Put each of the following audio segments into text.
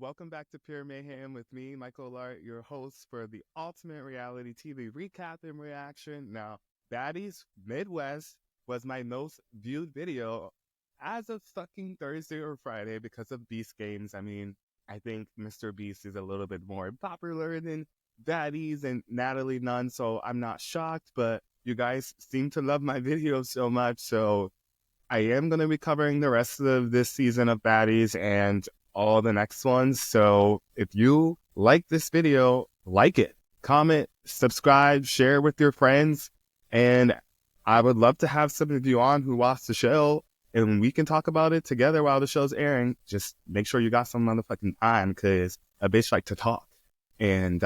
Welcome back to Pure Mayhem with me, Michael Lart, your host for the ultimate reality TV recap and reaction. Now, Baddies Midwest was my most viewed video as of fucking Thursday or Friday because of Beast Games. I mean, I think Mr. Beast is a little bit more popular than Baddies and Natalie Nunn, so I'm not shocked, but you guys seem to love my videos so much, so I am going to be covering the rest of this season of Baddies and all the next ones. So if you like this video, like it, comment, subscribe, share with your friends. And I would love to have some of you on who watch the show and we can talk about it together while the show's airing. Just make sure you got some motherfucking time because a bitch like to talk. And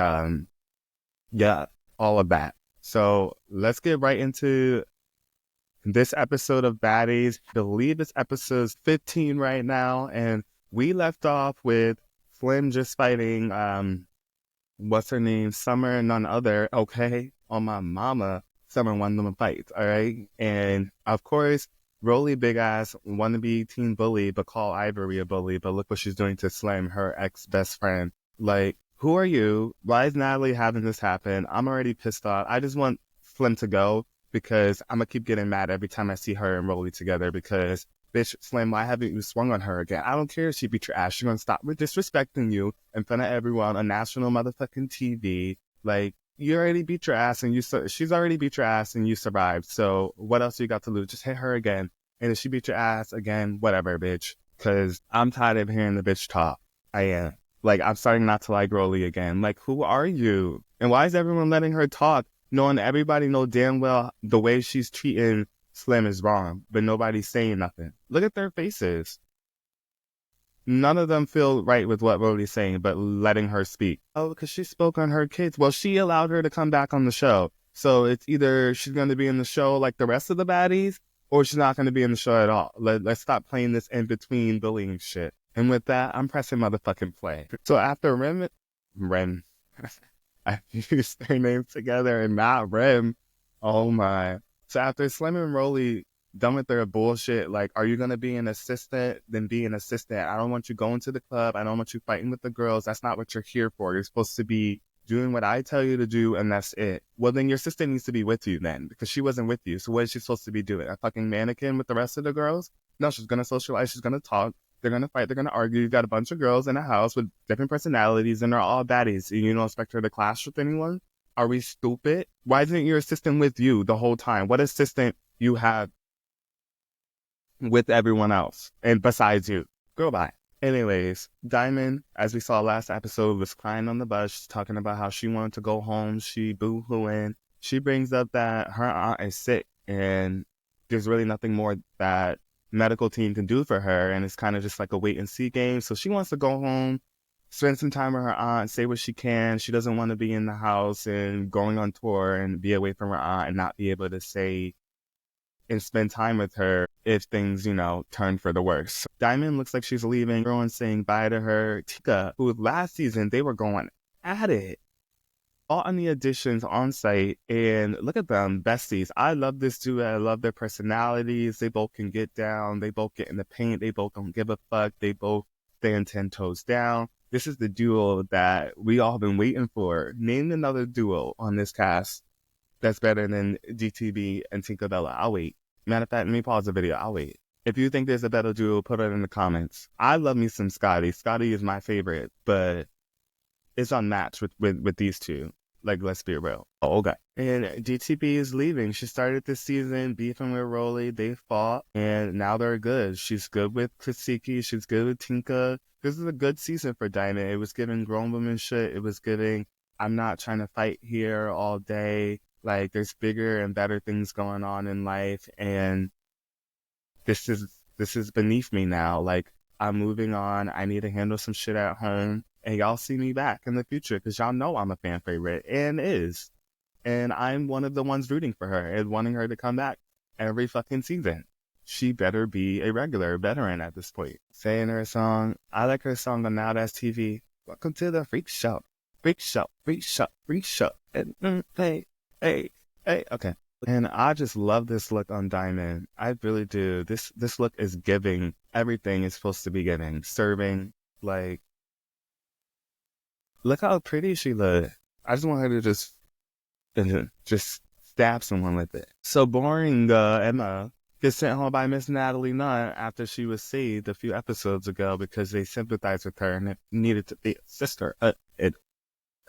yeah, all of that. So let's get right into this episode of Baddies. I believe it's episode 15 right now, and we left off with Slim just fighting, what's her name? Summer, none other, okay? On my mama, Summer won them a fight, all right? And of course, Rolly big ass wanna be teen bully, but call Ivory a bully, but look what she's doing to Slim, her ex-best friend. Like, who are you? Why is Natalie having this happen? I'm already pissed off. I just want Slim to go because I'm gonna keep getting mad every time I see her and Rolly together because, bitch, Slim, why haven't you swung on her again? I don't care if she beat your ass. She's gonna stop with disrespecting you in front of everyone on national motherfucking TV. Like, you already beat your ass and she's already beat your ass and you survived. So what else you got to lose? Just hit her again. And if she beat your ass again, whatever, bitch. Cause I'm tired of hearing the bitch talk. I am. Like, I'm starting not to like Rolly again. Like, who are you? And why is everyone letting her talk? Knowing everybody know damn well the way she's treating Slim is wrong, but nobody's saying nothing. Look at their faces. None of them feel right with what Rhodey's saying, but letting her speak. Oh, because she spoke on her kids. Well, she allowed her to come back on the show. So it's either she's going to be in the show like the rest of the baddies, or she's not going to be in the show at all. Let's stop playing this in-between bullying shit. And with that, I'm pressing motherfucking play. So after Rem, I used their names together and not Rem. Oh my. So after Slim and Rolly done with their bullshit, like, are you going to be an assistant? Then be an assistant. I don't want you going to the club. I don't want you fighting with the girls. That's not what you're here for. You're supposed to be doing what I tell you to do, and that's it. Well, then your sister needs to be with you then, because she wasn't with you. So what is she supposed to be doing? A fucking mannequin with the rest of the girls? No, she's going to socialize. She's going to talk. They're going to fight. They're going to argue. You've got a bunch of girls in a house with different personalities, and they're all baddies. And you don't expect her to clash with anyone? Are we stupid? Why isn't your assistant with you the whole time? What assistant you have with everyone else and besides you? Go by. Anyways, Diamond, as we saw last episode, was crying on the bus, talking about how she wanted to go home. She boo-hooing. She brings up that her aunt is sick and there's really nothing more that medical team can do for her, and it's kind of just like a wait and see game. So she wants to go home, spend some time with her aunt, say what she can. She doesn't want to be in the house and going on tour and be away from her aunt and not be able to say and spend time with her if things, turn for the worse. Diamond looks like she's leaving. Everyone's saying bye to her. Tika, who last season, they were going at it. All on the additions on site, and look at them, besties. I love this duo. I love their personalities. They both can get down. They both get in the paint. They both don't give a fuck. They both stand 10 toes down. This is the duo that we all been waiting for. Name another duo on this cast that's better than DTB and Tinkerbella. I'll wait. Matter of fact, let me pause the video. I'll wait. If you think there's a better duo, put it in the comments. I love me some Scotty. Scotty is my favorite, but it's unmatched with these two. Like, let's be real. Oh, okay. And DTB is leaving. She started this season beefing with Rolly. They fought, and now they're good. She's good with Kasiki. She's good with Tinka. This is a good season for Diamond. It was giving grown woman shit. It was giving, I'm not trying to fight here all day. Like, there's bigger and better things going on in life, and this is beneath me now. Like, I'm moving on. I need to handle some shit at home. And y'all see me back in the future because y'all know I'm a fan favorite and is. And I'm one of the ones rooting for her and wanting her to come back every fucking season. She better be a regular veteran at this point. Saying her song, I like her song on Now That's TV. Welcome to the freak show. Freak show, freak show, freak show. And, hey, okay. And I just love this look on Diamond. I really do. This look is giving everything it's supposed to be giving. Serving, like, Look how pretty she looked. I just want her to just stab someone with it. So boring, Emma gets sent home by Miss Natalie Nunn after she was saved a few episodes ago because they sympathized with her and it needed to be a sister.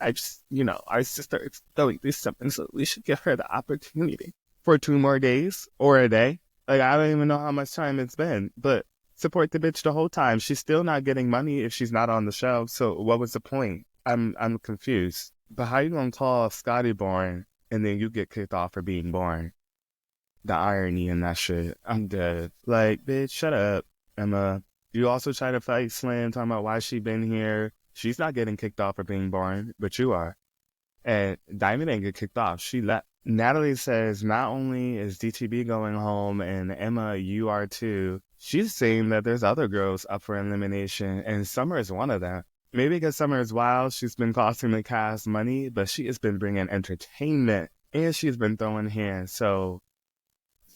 I just, our sister is going through something, so we should give her the opportunity for 2 more days or a day. Like, I don't even know how much time it's been, but support the bitch the whole time. She's still not getting money if she's not on the show, so what was the point? I'm confused. But how you gonna call Scotty boring and then you get kicked off for being boring? The irony in that shit. I'm dead. Like, bitch, shut up, Emma. You also try to fight Slim, talking about why she been here. She's not getting kicked off for being boring, but you are. And Diamond didn't get kicked off. She left. Natalie says not only is DTB going home and Emma, you are too, she's saying that there's other girls up for elimination and Summer is one of them. Maybe because Summer is wild, she's been costing the cast money, but she has been bringing entertainment and she's been throwing hands. So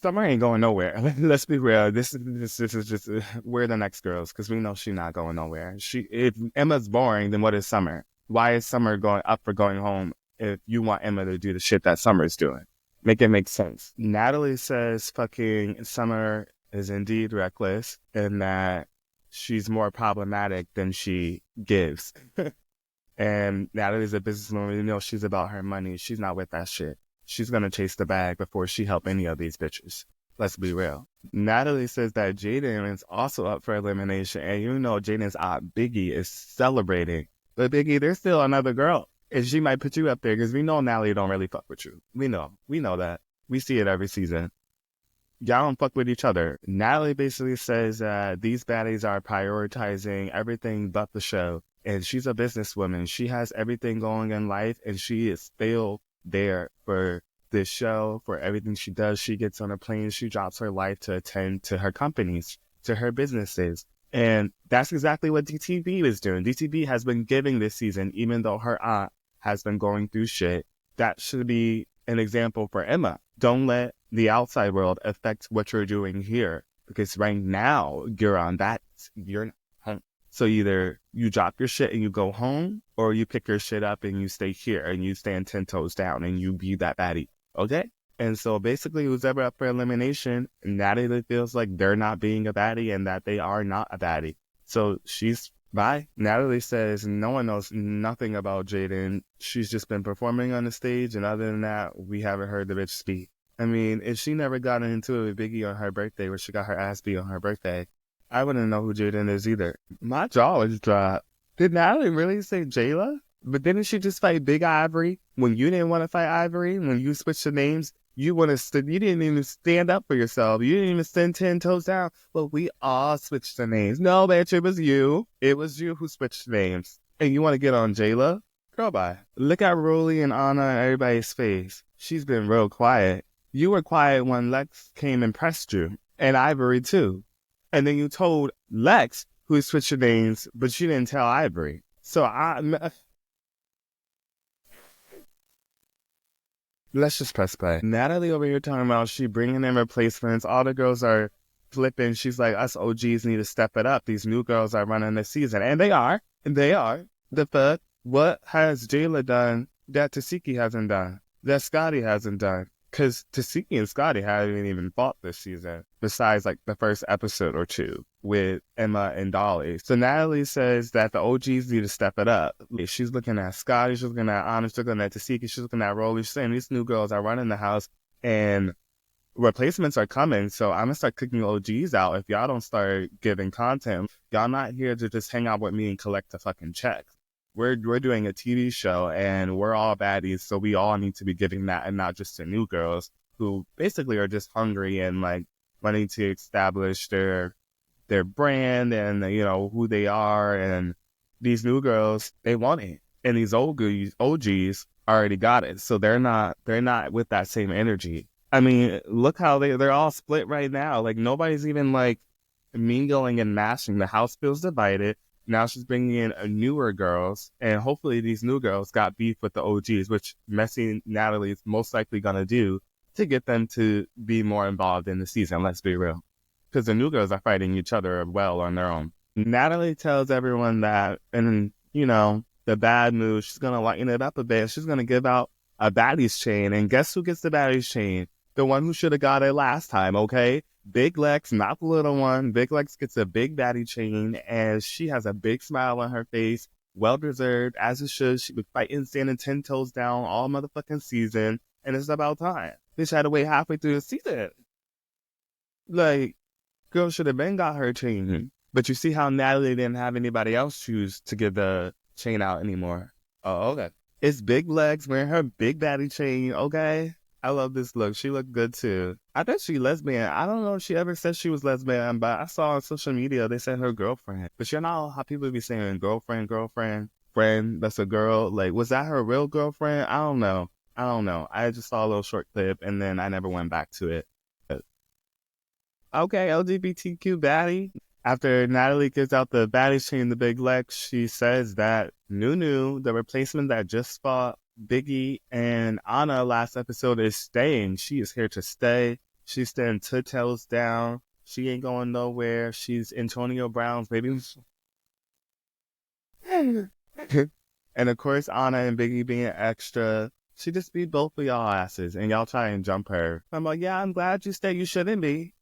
Summer ain't going nowhere. Let's be real. This is just we're the next girls because we know she's not going nowhere. If Emma's boring, then what is Summer? Why is Summer going up for going home if you want Emma to do the shit that Summer's doing? Make it make sense. Natalie says fucking Summer is indeed reckless and that she's more problematic than she gives. And Natalie's a businesswoman. You know she's about her money. She's not with that shit. She's going to chase the bag before she help any of these bitches. Let's be real. Natalie says that Jaden is also up for elimination. And you know Jaden's aunt Biggie is celebrating. But Biggie, there's still another girl. And she might put you up there because we know Natalie don't really fuck with you. We know that. We see it every season. Y'all don't fuck with each other. Natalie basically says these baddies are prioritizing everything but the show. And she's a businesswoman. She has everything going in life and she is still there for this show, for everything she does. She gets on a plane, she drops her life to attend to her companies, to her businesses. And that's exactly what DTV is doing. DTV has been giving this season, even though her aunt has been going through shit. That should be an example for Emma. Don't let the outside world affect what you're doing here. Because right now, you're on that, you're not home. So either you drop your shit and you go home, or you pick your shit up and you stay here and you stand 10 toes down and you be that baddie. Okay? And so basically, who's ever up for elimination, Natalie feels like they're not being a baddie and that they are not a baddie. So she's bye. Natalie says no one knows nothing about Jaden. She's just been performing on the stage, and other than that, we haven't heard the bitch speak. I mean, if she never got into it with Biggie on her birthday, where she got her ass beat on her birthday, I wouldn't know who Jaden is either. My jaw is dropped. Did Natalie really say Jayla? But didn't she just fight Big Ivory when you didn't want to fight Ivory? When you switched the names, you didn't even stand up for yourself. You didn't even stand 10 toes down. Well, we all switched the names. No, bitch, it was you. It was you who switched names. And you want to get on Jayla? Girl, bye. Look at Rolly and Anna and everybody's face. She's been real quiet. You were quiet when Lex came and pressed you. And Ivory, too. And then you told Lex who switched your names, but you didn't tell Ivory. So let's just press play. Natalie over here talking about she bringing in replacements. All the girls are flipping. She's like, us OGs need to step it up. These new girls are running the season. And they are. They are. The fuck? What has Jayla done that Tasiki hasn't done? That Scotty hasn't done? Because Tasiki and Scotty haven't even fought this season, besides like the first episode or two with Emma and Dolly. So Natalie says that the OGs need to step it up. She's looking at Scotty, she's looking at Anna, she's looking at Tasiki, she's looking at Rolly. She's saying these new girls are running the house and replacements are coming. So I'm going to start kicking OGs out if y'all don't start giving content. Y'all not here to just hang out with me and collect a fucking check. We're doing a TV show and we're all baddies, so we all need to be giving that and not just to new girls who basically are just hungry and like wanting to establish their brand and who they are. And these new girls, they want it, and these OGs already got it, so they're not with that same energy. I mean, look how they're all split right now. Like nobody's even like mingling and mashing. The house feels divided. Now she's bringing in newer girls, and hopefully these new girls got beef with the OGs, which Messy Natalie is most likely going to do to get them to be more involved in the season, let's be real. Because the new girls are fighting each other well on their own. Natalie tells everyone that, and the bad mood. She's gonna lighten it up a bit. She's gonna give out a Baddies chain. And guess who gets the Baddies chain? The one who should have got it last time, okay? Big Lex, not the little one. Big Lex gets a big baddie chain, and she has a big smile on her face. Well deserved, as it should. She was fighting, standing 10 toes down all motherfucking season, and it's about time. Bitch had to wait halfway through the season. Like, girl should have been got her chain. But you see how Natalie didn't have anybody else choose to give the chain out anymore. Oh, okay. It's Big Legs wearing her big baddie chain, okay? I love this look. She looked good too. I bet she lesbian. I don't know if she ever said she was lesbian, but I saw on social media they said her girlfriend. But you know how people be saying girlfriend, friend, that's a girl. Like, was that her real girlfriend? I don't know. I just saw a little short clip and then I never went back to it. Okay, LGBTQ baddie. After Natalie gives out the baddie chain, the Big Lex, she says that Nunu, the replacement that just fought Biggie and Anna last episode, is staying. She is here to stay. She's staying 2 toes down. She ain't going nowhere. She's Antonio Brown's baby. And of course, Anna and Biggie being extra, she just beat both of y'all asses and y'all try and jump her. I'm like, yeah, I'm glad you stay. You shouldn't be.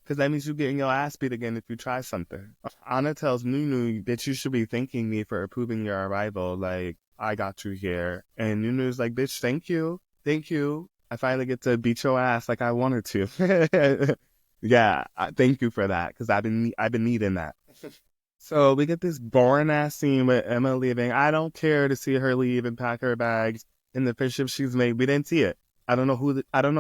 Because that means you're getting your ass beat again if you try something. Anna tells Nunu that you should be thanking me for approving your arrival. Like, I got you here. And Nunu's like, bitch, thank you. Thank you. I finally get to beat your ass like I wanted to. Yeah, thank you for that. Because I've been needing that. So we get this boring ass scene with Emma leaving. I don't care to see her leave and pack her bags in the friendship she's made. We didn't see it. I don't know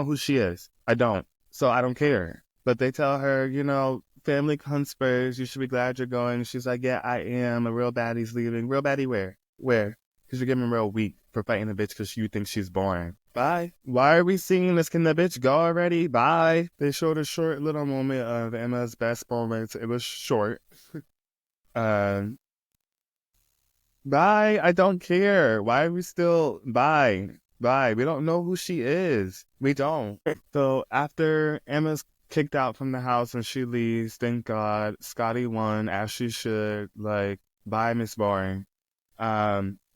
who she is. I don't. So I don't care. But they tell her, you know, family comes first. You should be glad you're going. She's like, yeah, I am. A real baddie's leaving. Real baddie where? Where? Because you're getting real weak for fighting a bitch because you think she's boring. Bye. Why are we seeing this? Can the bitch go already? Bye. They showed a short little moment of Emma's best moments. It was short. Bye. I don't care. Why are we still... Bye. We don't know who she is. We don't. So after Emma's kicked out from the house and she leaves, thank God, Scotty won as she should. Like, bye, Miss Boring.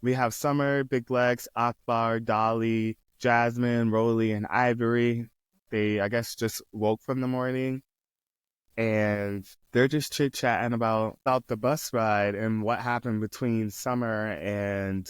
We have Summer, Big Legs, Akbar, Dolly, Jasmine, Rolly, and Ivory. They, I guess, just woke from the morning and they're just chit-chatting about the bus ride and what happened between Summer and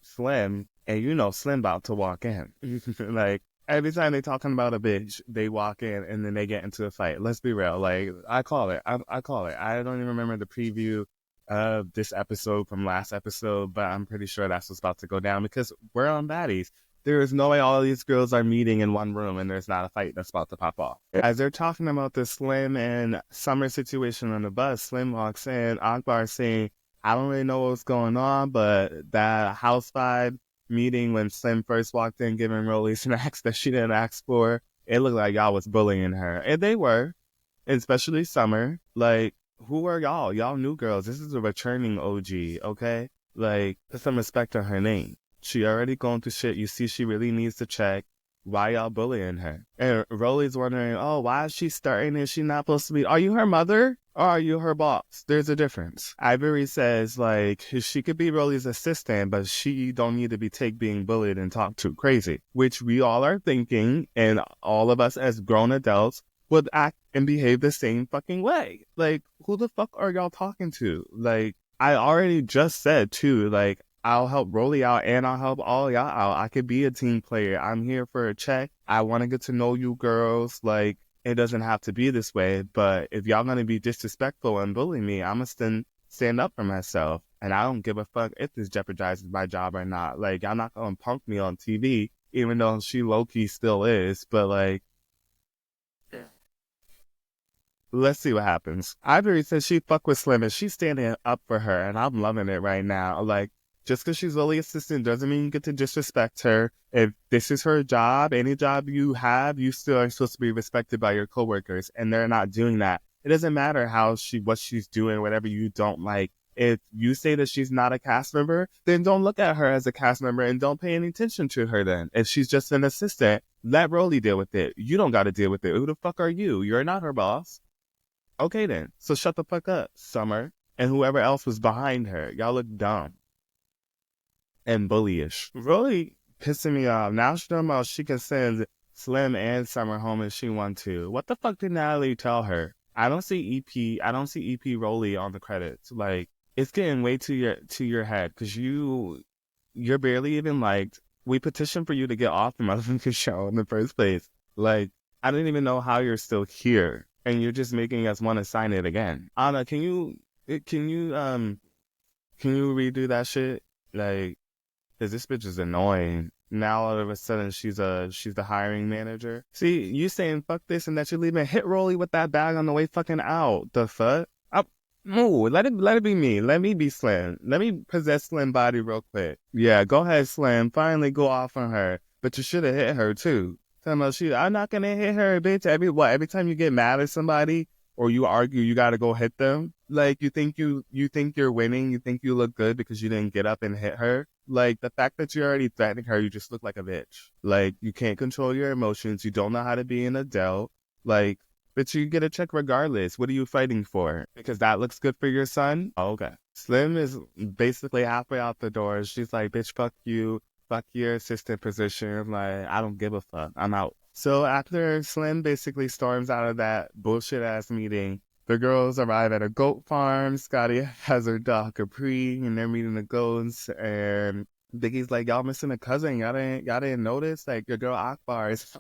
Slim. And you know Slim about to walk in. Like, every time they talking about a bitch, they walk in and then they get into a fight. Let's be real. Like, I call it. I call it. I don't even remember the preview of this episode from last episode, but I'm pretty sure that's what's about to go down because we're on Baddies. There is no way all these girls are meeting in one room and there's not a fight that's about to pop off. As they're talking about the Slim and Summer situation on the bus, Slim walks in, Akbar saying, I don't really know what's going on, but that house vibe meeting when Slim first walked in giving Rolly snacks that she didn't ask for, it looked like y'all was bullying her. And they were, especially Summer. Like, who are y'all? Y'all new girls. This is a returning OG, okay? Like, put some respect on her name. She already going through shit. You see she really needs to check. Why y'all bullying her? And Rolly's wondering, oh, why is she starting? Is she not supposed to be? Are you her mother? Or are you her boss? There's a difference. Ivory says, like, she could be Rolly's assistant, but she don't need to be being bullied and talked to crazy, which we all are thinking, and all of us as grown adults would act and behave the same fucking way. Like, who the fuck are y'all talking to? Like, I already just said, too, like, I'll help Rolly out and I'll help all y'all out. I could be a team player. I'm here for a check. I want to get to know you girls. Like, it doesn't have to be this way, but if y'all going to be disrespectful and bully me, I'm going to stand up for myself. And I don't give a fuck if this jeopardizes my job or not. Like, y'all not going to punk me on TV, even though she low-key still is. But, like, let's see what happens. Ivory says she fuck with Slim and she's standing up for her, and I'm loving it right now. Like, just because she's Lily's assistant doesn't mean you get to disrespect her. If this is her job, any job you have, you still are supposed to be respected by your coworkers, and they're not doing that. It doesn't matter what she's doing, whatever you don't like. If you say that she's not a cast member, then don't look at her as a cast member and don't pay any attention to her then. If she's just an assistant, let Rolly deal with it. You don't got to deal with it. Who the fuck are you? You're not her boss. Okay then. So shut the fuck up, Summer. and whoever else was behind her. Y'all look dumb and bullyish. Really pissing me off. Now she talking about she can send Slim and Summer home if she want to. What the fuck did Natalie tell her? I don't see EP. I don't see EP Rolly on the credits. Like, it's getting way to your head because you're barely even liked. We petitioned for you to get off the motherfucking show in the first place. Like, I didn't even know how you're still here, and you're just making us want to sign it again. Anna, can you redo that shit? Like, 'cause this bitch is annoying. Now all of a sudden she's the hiring manager. See, you saying fuck this and that you're leaving Hit Rolly with that bag on the way fucking out. The fuck? Move. Let it be me. Let me be Slim. Let me possess Slim body real quick. Yeah, go ahead, Slim. Finally go off on her. But you should have hit her too. Tell me I'm not gonna hit her, bitch. Every time you get mad at somebody or you argue, you gotta go hit them. Like you think you're winning, you think you look good because you didn't get up and hit her. Like the fact that you're already threatening her, you just look like a bitch. Like you can't control your emotions, you don't know how to be an adult. Like, but you get a check regardless. What are you fighting for? Because that looks good for your son? Oh, okay. Slim is basically halfway out the door. She's like, bitch, fuck you. Fuck your assistant position. Like, I don't give a fuck. I'm out. So after Slim basically storms out of that bullshit ass meeting, the girls arrive at a goat farm. Scotty has her dog Capri, and they're meeting the goats. And Biggie's like, y'all missing a cousin. Y'all didn't notice? Like, your girl Akbar is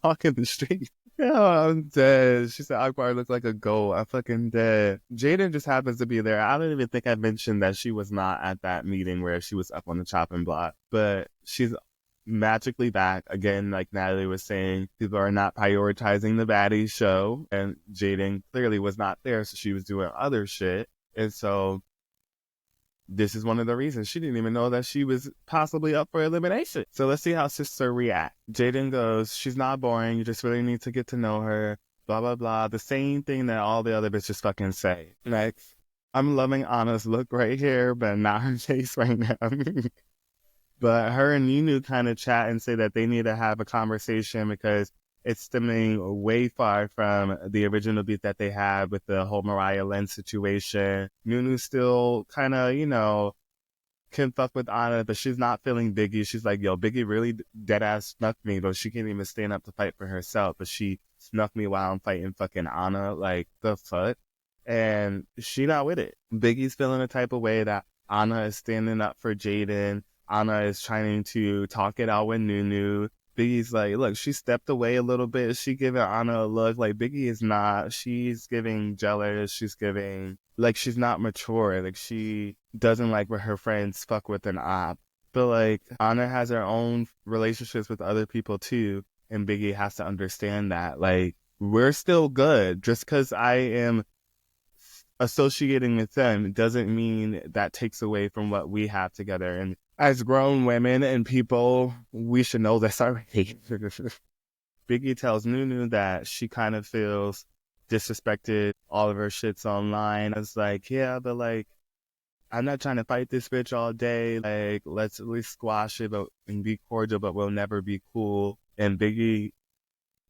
walking the street. Oh, I'm dead. She said Akbar looked like a goat. I'm fucking dead. Jaden just happens to be there. I don't even think I mentioned that she was not at that meeting where she was up on the chopping block. But she's magically back. Again, like Natalie was saying, people are not prioritizing the Baddies show. And Jaden clearly was not there, so she was doing other shit. And so this is one of the reasons. She didn't even know that she was possibly up for elimination. So let's see how Sister reacts. Jaden goes, she's not boring. You just really need to get to know her. Blah, blah, blah. The same thing that all the other bitches fucking say. Like, I'm loving Anna's look right here, but not her face right now. But her and Nunu kind of chat and say that they need to have a conversation because it's stemming way far from the original beat that they had with the whole Mariah Lynn situation. Nunu still kind of, can fuck with Anna, but she's not feeling Biggie. She's like, yo, Biggie really dead ass snuffed me, but she can't even stand up to fight for herself. But she snuffed me while I'm fighting fucking Anna. Like, the fuck? And she not with it. Biggie's feeling a type of way that Anna is standing up for Jaden. Anna is trying to talk it out with Nunu. Biggie's like, look, she stepped away a little bit. She giving Anna a look. Like, Biggie is not. She's giving jealous. She's giving, like, she's not mature. Like, she doesn't like where her friends fuck with an op. But, like, Anna has her own relationships with other people, too. And Biggie has to understand that. Like, we're still good. Just because I am associating with them doesn't mean that takes away from what we have together. And as grown women and people, we should know this already. Biggie tells Nunu that she kind of feels disrespected. All of her shit's online. It's like, yeah, but like, I'm not trying to fight this bitch all day. Like, let's at least squash it and be cordial, but we'll never be cool. And Biggie,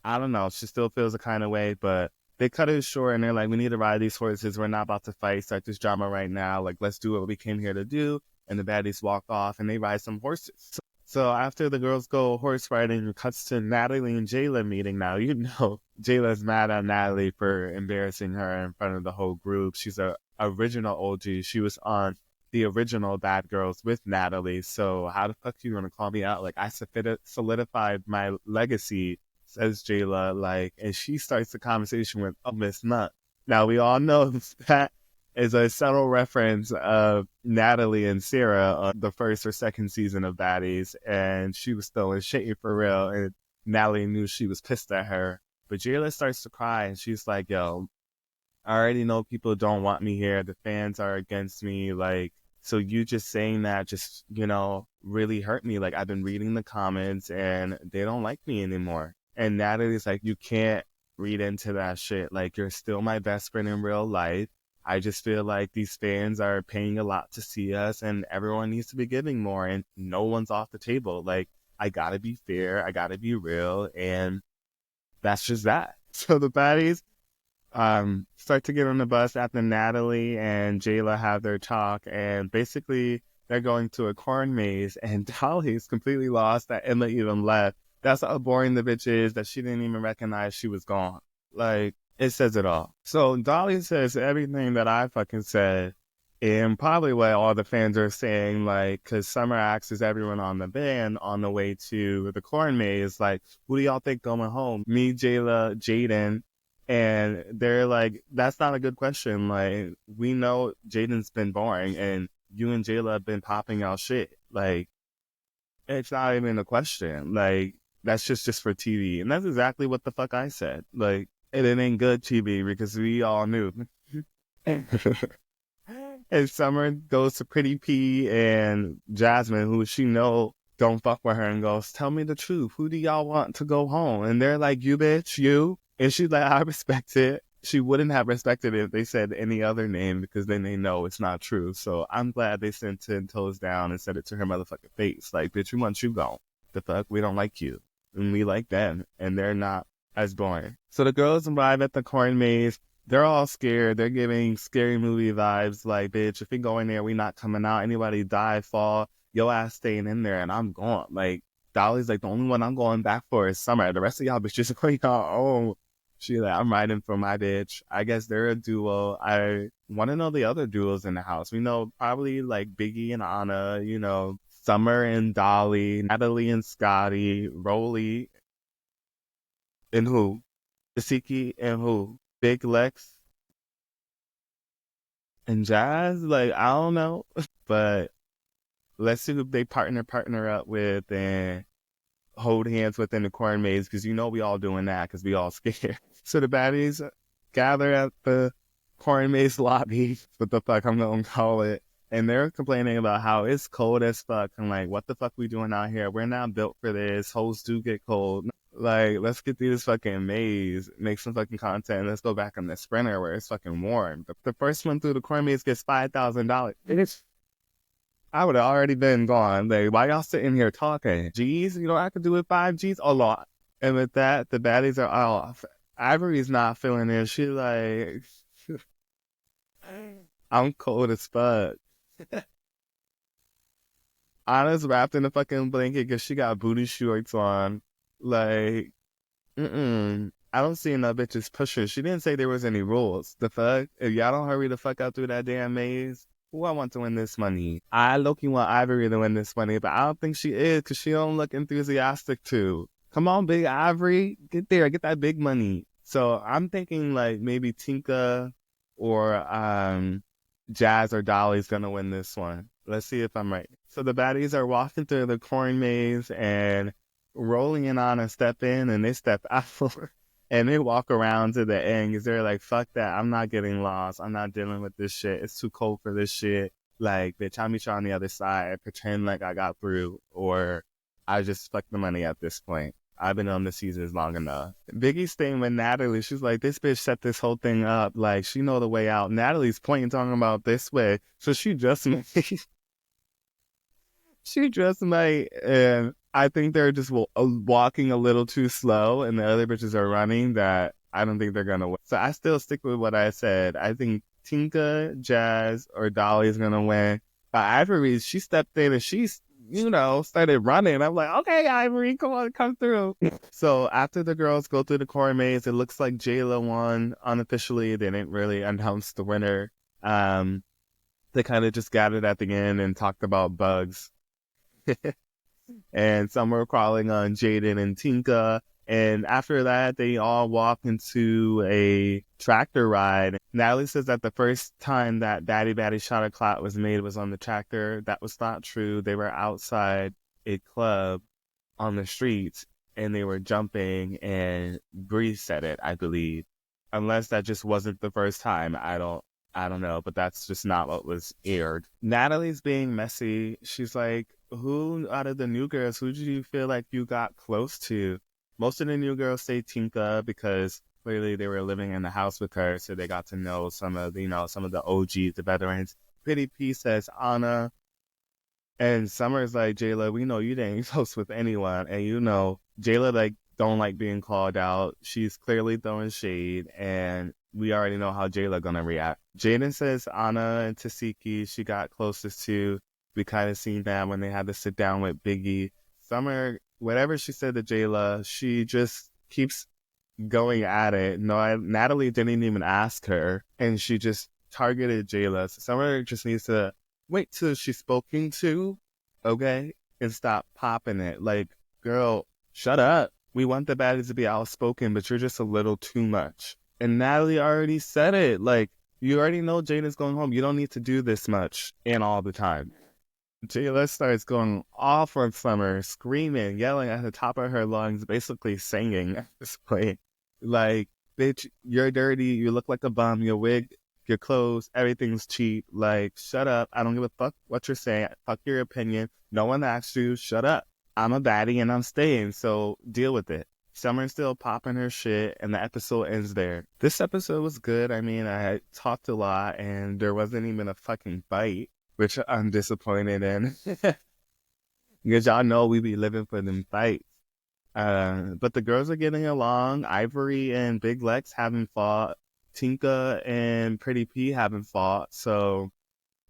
I don't know, she still feels a kind of way, but they cut it short and they're like, we need to ride these horses. We're not about to fight, start this drama right now. Like, let's do what we came here to do. And the baddies walk off and they ride some horses. So after the girls go horse riding, it cuts to Natalie and Jayla meeting now. Jayla's mad at Natalie for embarrassing her in front of the whole group. She's a original OG. She was on the original Bad Girls with Natalie. So how the fuck you gonna call me out? Like, I solidified my legacy, says Jayla. Like, and she starts the conversation with, oh, Miss Nut. Now we all know that is a subtle reference of Natalie and Sarah on the first or second season of Baddies, and she was throwing shade for real, and Natalie knew she was pissed at her. But Jayla starts to cry, and she's like, yo, I already know people don't want me here. The fans are against me. Like, so you just saying that just, really hurt me. Like, I've been reading the comments, and they don't like me anymore. And Natalie's like, you can't read into that shit. Like, you're still my best friend in real life. I just feel like these fans are paying a lot to see us and everyone needs to be giving more and no one's off the table. Like, I gotta be fair. I gotta be real. And that's just that. So the baddies start to get on the bus after Natalie and Jayla have their talk, and basically they're going to a corn maze, and Dolly's completely lost that Emma even left. That's how boring the bitch is that she didn't even recognize she was gone. Like, it says it all. So Dolly says everything that I fucking said, and probably what all the fans are saying, like, because Summer asks everyone on the band on the way to the corn maze, like, who do y'all think going home? Me, Jayla, Jaden. And they're like, that's not a good question. Like, we know Jaden's been boring and you and Jayla have been popping out shit. Like, it's not even a question. Like, that's just for TV. And that's exactly what the fuck I said. Like, and it ain't good TV because we all knew. And Summer goes to Pretty P and Jasmine, who she know don't fuck with her, and goes, tell me the truth. Who do y'all want to go home? And they're like, you bitch, you. And she's like, I respect it. She wouldn't have respected it if they said any other name because then they know it's not true. So I'm glad they sent 10 toes down and said it to her motherfucking face. Like, bitch, we want you gone. The fuck? We don't like you. And we like them. And they're not as boring. So the girls arrive at the corn maze. They're all scared. They're giving scary movie vibes. Like, bitch, if we go in there, we not coming out. Anybody die, fall, your ass staying in there, and I'm gone. Like, Dolly's like, the only one I'm going back for is Summer. The rest of y'all bitches are going home. She's like, I'm riding for my bitch. I guess they're a duo. I want to know the other duos in the house. We know probably like Biggie and Anna, you know, Summer and Dolly, Natalie and Scotty, Rolly, and who? Tasiki and who? Big Lex and Jazz. Like, I don't know, but let's see who they partner up with and hold hands with in the corn maze, because you know we all doing that because we all scared. So the baddies gather at the corn maze lobby, what the fuck I'm gonna call it, and they're complaining about how it's cold as fuck. I'm like, what the fuck we doing out here? We're not built for this. Hoes do get cold. Like, let's get through this fucking maze, make some fucking content, and let's go back on the sprinter where it's fucking warm. The first one through the corn maze gets $5,000. I would have already been gone. Like, why y'all sitting here talking? G's, you know, I could do it 5 G's a lot. And with that, the baddies are off. Ivory's not feeling it. She's like, I'm cold as fuck. Anna's wrapped in a fucking blanket because she got booty shorts on. Like, I don't see enough bitches pushing. She didn't say there was any rules. The fuck? If y'all don't hurry the fuck out through that damn maze, who I want to win this money? I low-key want Ivory to win this money, but I don't think she is because she don't look enthusiastic too. Come on, big Ivory. Get there. Get that big money. So I'm thinking like maybe Tinka or Jazz or Dolly's gonna win this one. Let's see if I'm right. So the baddies are walking through the corn maze and rolling in on a step in, and they step out and they walk around to the end because they're like, fuck that. I'm not getting lost. I'm not dealing with this shit. It's too cold for this shit. Like, bitch, I'll meet you on the other side. Pretend like I got through, or I just fuck the money at this point. I've been on the seasons long enough. Biggie's staying with Natalie. She's like, this bitch set this whole thing up. Like, she know the way out. Natalie's pointing, talking about this way. So she just made she just might, and I think they're just walking a little too slow, and the other bitches are running. That I don't think they're gonna win. So I still stick with what I said. I think Tinka, Jazz, or Dolly is gonna win. But Ivory, she stepped in and she's, you know, started running. I'm like, okay, Ivory, come on, come through. So after the girls go through the corn maze, it looks like Jayla won unofficially. They didn't really announce the winner. They kind of just gathered at the end and talked about bugs. And some were crawling on Jaden and Tinka. And after that, they all walk into a tractor ride. Natalie says that the first time that Daddy Baddy Shot a Clot was made was on the tractor. That was not true. They were outside a club on the streets and they were jumping, and Bree said it, I believe. Unless that just wasn't the first time. I don't know, but that's just not what was aired. Natalie's being messy. She's like, who out of the new girls, who did you feel like you got close to? Most of the new girls say Tinka because clearly they were living in the house with her, so they got to know some of the, you know, some of the OGs, the veterans. Pretty P says Anna. And Summer's like, Jayla, we know you didn't close with anyone. And you know, Jayla like don't like being called out. She's clearly throwing shade. And we already know how Jayla gonna react. Jaden says Anna and Tasiki she got closest to. We kind of seen that when they had to sit down with Biggie. Summer, whatever she said to Jayla, she just keeps going at it. No, Natalie didn't even ask her, and she just targeted Jayla. So Summer just needs to wait till she's spoken to, okay, and stop popping it. Like, girl, shut up. We want the baddies to be outspoken, but you're just a little too much. And Natalie already said it. Like, you already know Jada's going home. You don't need to do this much and all the time. Jayla starts going off on Summer, screaming, yelling at the top of her lungs, basically singing at this point. Like, bitch, you're dirty. You look like a bum. Your wig, your clothes, everything's cheap. Like, shut up. I don't give a fuck what you're saying. Fuck your opinion. No one asked you. Shut up. I'm a baddie and I'm staying, so deal with it. Summer's still popping her shit, and the episode ends there. This episode was good. I mean, I talked a lot, and there wasn't even a fucking fight, which I'm disappointed in. Because y'all know we be living for them fights. But the girls are getting along. Ivory and Big Lex haven't fought. Tinka and Pretty P haven't fought. So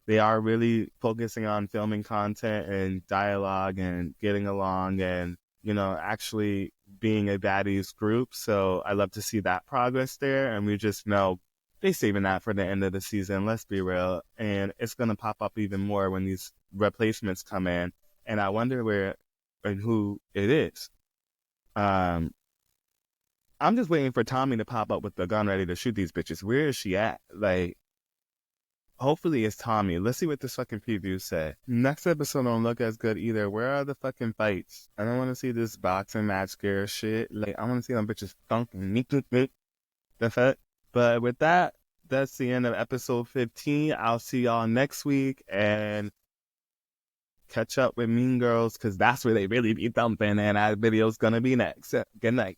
they are really focusing on filming content and dialogue and getting along and, actually being a baddies group. So I love to see that progress there. And we just know they're saving that for the end of the season. Let's be real. And it's going to pop up even more when these replacements come in. And I wonder where and who it is. I'm just waiting for Tommy to pop up with the gun ready to shoot these bitches. Where is she at? Like, hopefully it's Tommy. Let's see what this fucking preview said. Next episode don't look as good either. Where are the fucking fights? I don't want to see this boxing match scare shit. Like, I want to see them bitches thunking. The fuck? But with that, that's the end of episode 15. I'll see y'all next week and catch up with Mean Girls because that's where they really be thumping, and that video's gonna be next. Good night.